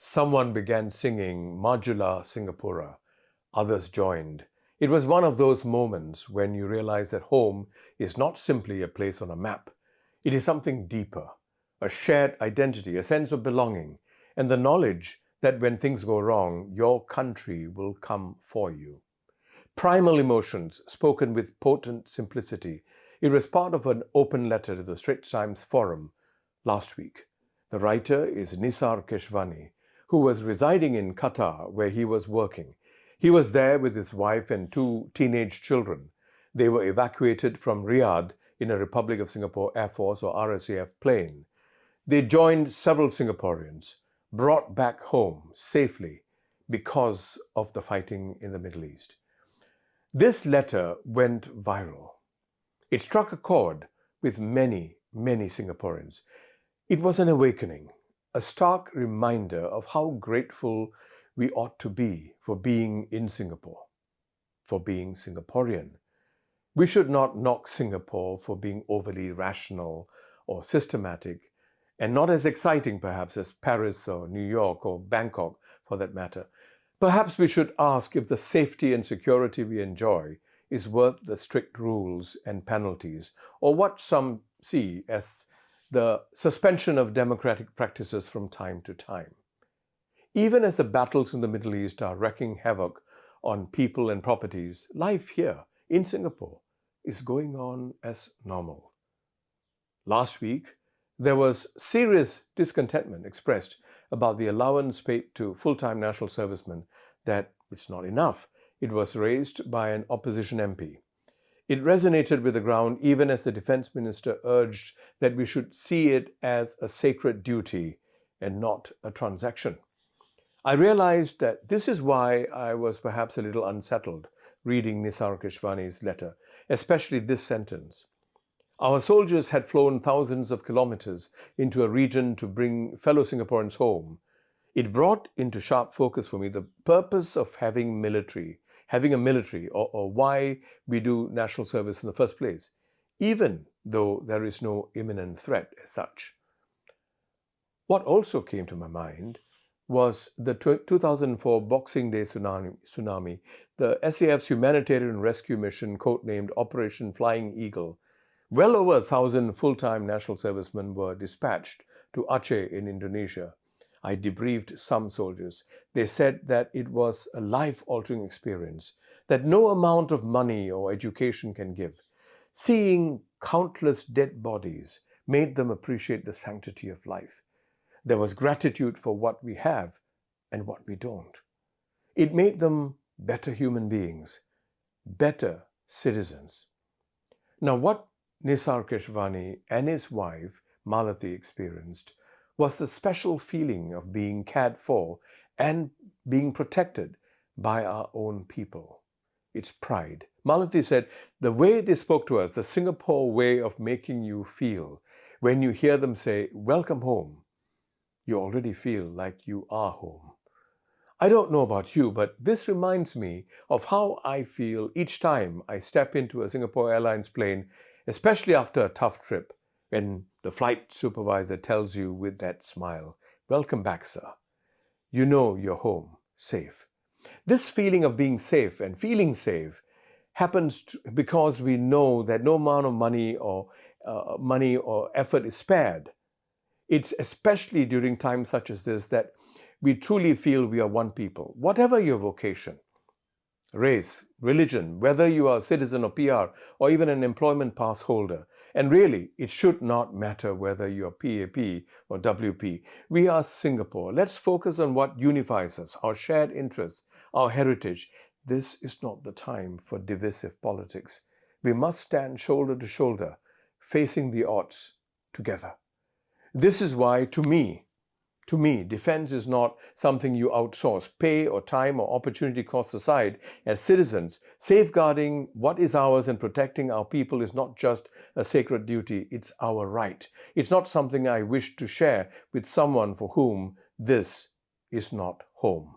Someone began singing Majula Singapura. Others joined. It was one of those moments when you realize that home is not simply a place on a map. It is something deeper, a shared identity, a sense of belonging, and the knowledge that when things go wrong, your country will come for you. Primal emotions spoken with potent simplicity. It was part of an open letter to the Straits Times Forum last week. The writer is Nisar Keshvani, who was residing in Qatar where he was working. He was there with his wife and two teenage children. They were evacuated from Riyadh in a Republic of Singapore Air Force or RSAF plane. They joined several Singaporeans, brought back home safely because of the fighting in the Middle East. This letter went viral. It struck a chord with many, many Singaporeans. It was an awakening, a stark reminder of how grateful we ought to be for being in Singapore, for being Singaporean. We should not knock Singapore for being overly rational or systematic, and not as exciting perhaps as Paris or New York or Bangkok for that matter. Perhaps we should ask if the safety and security we enjoy is worth the strict rules and penalties, or what some see as the suspension of democratic practices from time to time. Even as the battles in the Middle East are wreaking havoc on people and properties, life here in Singapore is going on as normal. Last week, there was serious discontentment expressed about the allowance paid to full-time national servicemen, that it's not enough. It was raised by an opposition MP. It resonated with the ground even as the defense minister urged that we should see it as a sacred duty and not a transaction. I realized that this is why I was perhaps a little unsettled reading Nisar Keshvani's letter, especially this sentence. Our soldiers had flown thousands of kilometers into a region to bring fellow Singaporeans home. It brought into sharp focus for me the purpose of having a military, or why we do national service in the first place, even though there is no imminent threat as such. What also came to my mind was the 2004 Boxing Day tsunami, the SAF's humanitarian rescue mission codenamed Operation Flying Eagle. Well over 1,000 full-time national servicemen were dispatched to Aceh in Indonesia. I debriefed some soldiers. They said that it was a life-altering experience that no amount of money or education can give. Seeing countless dead bodies made them appreciate the sanctity of life. There was gratitude for what we have and what we don't. It made them better human beings, better citizens. Now, what Nisar Keshvani and his wife, Malati, experienced was the special feeling of being cared for and being protected by our own people. It's pride. Malati said, the way they spoke to us, the Singapore way of making you feel, when you hear them say, welcome home, you already feel like you are home. I don't know about you, but this reminds me of how I feel each time I step into a Singapore Airlines plane, especially after a tough trip, when the flight supervisor tells you with that smile, welcome back, sir. You know you're home, safe. This feeling of being safe and feeling safe happens because we know that no amount of money or effort is spared. It's especially during times such as this that we truly feel we are one people. Whatever your vocation, race, religion, whether you are a citizen or PR or even an employment pass holder, and really, it should not matter whether you are PAP or WP. We are Singapore. Let's focus on what unifies us, our shared interests, our heritage. This is not the time for divisive politics. We must stand shoulder to shoulder, facing the odds together. This is why, to me, defense is not something you outsource. Pay or time or opportunity costs aside, as citizens, safeguarding what is ours and protecting our people is not just a sacred duty, it's our right. It's not something I wish to share with someone for whom this is not home.